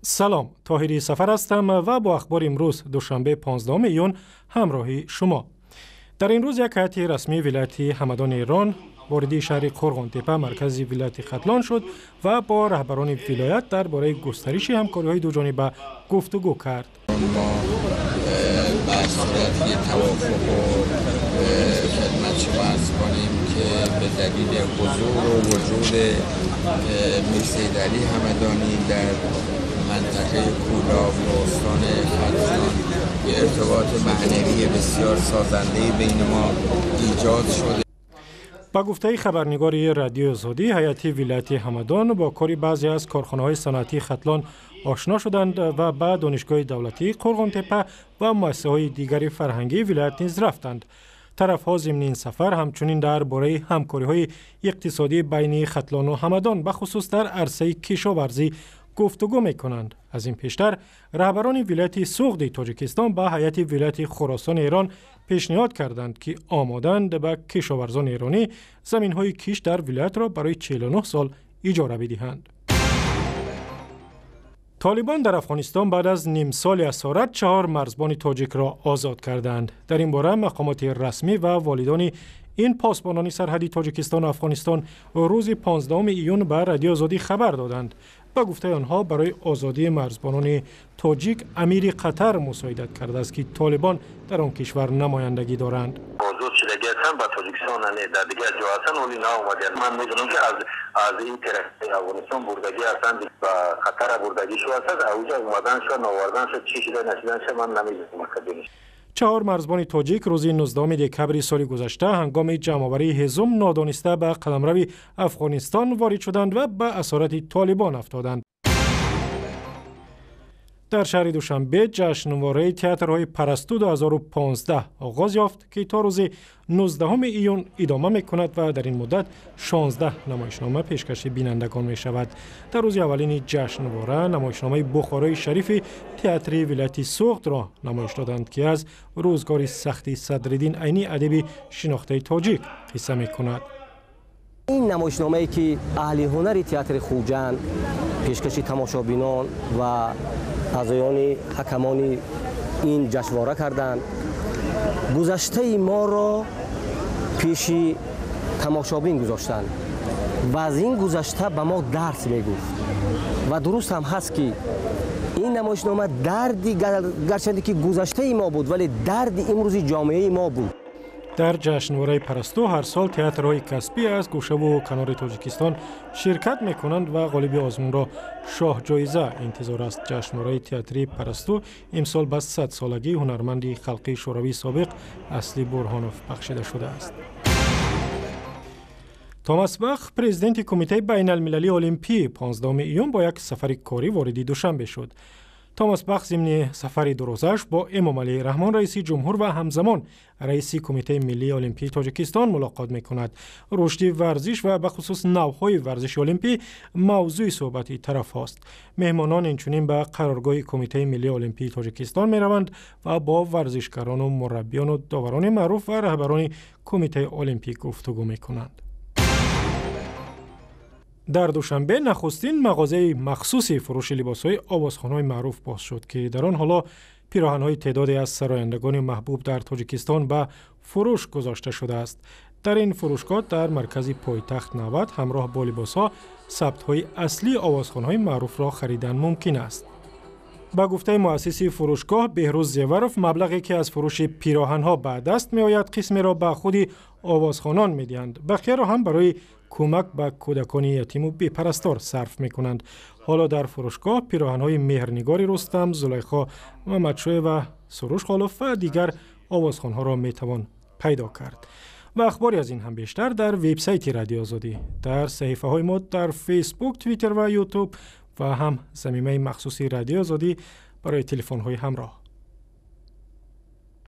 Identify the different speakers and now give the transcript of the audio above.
Speaker 1: سلام، طاهری سفر هستم و با اخبار امروز دوشنبه 15 ایون همراهی شما. در این روز یک هیئت رسمی ولایت ҳамадони Эрон وارد شهر قرغن‌تپه مرکز ولایت خطلان شد و با رهبران ولایت درباره گسترش همکاری‌های دوجانبه گفتگو کرد.
Speaker 2: به دلیل حضور و وجود میرسیدعلی ҳамадони در منطقه کولاو و استان خطلان ارتباط معنوی بسیار سازنده بین ما ایجاد شده.
Speaker 1: با گفته خبرنگار رادیو آزادی، هیئت ولایت ҳамадон با کاری بعضی از کارخانه‌های صنعتی خطلان آشنا شدند و به دانشگاه دولتی قرغن‌تپه و مؤسسه‌های دیگر فرهنگی ولایت نیز رفتند. طرف‌ها ضمن این سفر همچنین درباره همکاری‌های اقتصادی بین خطلان و ҳамадон به خصوص در عرصه کشاورزی گفتگو می‌کنند. از این پیشتر رهبران ولایت سوغد تاجیکستان به هیئت ولایت خراسان ایران پیشنهاد کردند که آمادند به کشاورزان ایرانی زمین‌های کیش در ولایت را برای 49 سال اجاره بدهند. طالبان در افغانستان بعد از نیم سال اسارت 4 مرزبانی تاجیک را آزاد کردند. در این باره مقامات رسمی و والدان این پاسبانان سرحدی تاجیکستان و افغانستان روز 15 ایون به رادیو آزادی خبر دادند. با گفته آنها برای آزادی مرزبانان تاجیک امیر قطر مساعدت کرده است که طالبان در آن کشور نمایندگی دارند.
Speaker 3: آزاد شدگی هستند با تاجیکستان در دیگر جا هستند ولی نآمدند. من می‌دونم که از این طرف افغانستان بردگی هستند و قطر بردگی شو هست. اوجا اومدن شو نواردن شو چی شده نشدن شو من نمی‌دونم.
Speaker 1: 4 مرزبان تاجیک روز 19 دکبر سال گذشته هنگام جمع‌آوری هزم نادانسته به قلمرو افغانستان وارد شدند و به اسارت طالبان افتادند. در شهر دوشنبه ҷашнвораи театрҳои парасту 2015 آغاز یافت که تا روز 19 ایون ادامه می‌کند و در این مدت 16 نمایشنامه پیشکش بینندگان می‌شود. در روز اولین ҷашнвора نمایشنامه بخارای شریف تئاتر ولایت سوغد را نمایش دادند که از روزگار سختی صدرالدین عینی ادیب шинохтаи тоҷик قصه می‌کند.
Speaker 4: این نمایشنامه‌ای که اهل هنر تئاتر خوجند پیشکش تماشابینان و اعضایان حکمان این جشنواره کردند، گذشته ما را پیش تماشابین گذاشتند و از این گذشته به ما درس میگفت و درست هم هست که این نمایشنامه دردی گرچند که گذشته ما بود ولی درد امروزی جامعه ما بود.
Speaker 1: در جشنواره پرستو هر سال تئاترهای کسبی از گوشه و کنار تاجیکستان شرکت میکنند و غالب آزمون را شاه جایزه انتظار است. جشنواره تئاتری پرستو امسال به 100 سالگی هنرمند خلقی شوروی سابق اصلی برهانوف بخشیده شده است. توماس باخ پرزیدنت کمیته байналмилалии олимпӣ 15 ایون با یک سفر کاری وارد دوشنبه شد. توماس باخ ضمن سفر درازش با امامعلی رحمان رئیس جمهور و همزمان رئیس کمیته ملی المپی تاجیکستان ملاقات می‌کند. رشد ورزش و به خصوص نوع‌های ورزش المپی موضوع صحبت طرف است. مهمانان اینچنین به قرارگاه کمیته ملی المپی تاجیکستان می‌روند و با ورزشکاران و مربیان و داوران معروف و رهبران کمیته المپیک گفتگو می‌کنند. در دوشنبه نخستین مغازه مخصوص فروش لباس‌های اوازخان‌های معروف باز شد که در آن حالا پیراهن‌های تعدادی از سرایندگان محبوب در تاجیکستان به فروش گذاشته شده است. در این فروشگاه در مرکز پایتخت 90 همراه با لباس‌ها ثبت‌های اصلی اوازخان‌های معروف را خریدن ممکن است. با گفته مؤسس فروشگاه بهروز زیوروف، مبلغی که از فروش پیراهن‌ها به دست می‌آید قسمی را به خود اوازخوانان می‌دهند، بقیه را هم برای کمک به کودکان یتیم و بی‌پرستار صرف می‌کنند. حالا در فروشگاه پیراهن‌های مهرنگار رستم، زلیخا، محمدشاه و سروش خالف و دیگر اوازخوان‌ها را می‌توان پیدا کرد. و اخباری از این هم بیشتر در وبسایت رادیو آزادی، در صفحه‌های ما در فیسبوک، توییتر و یوتیوب و هم صمیمه مخصوصی رادیو آزادی برای تلفن‌های همراه.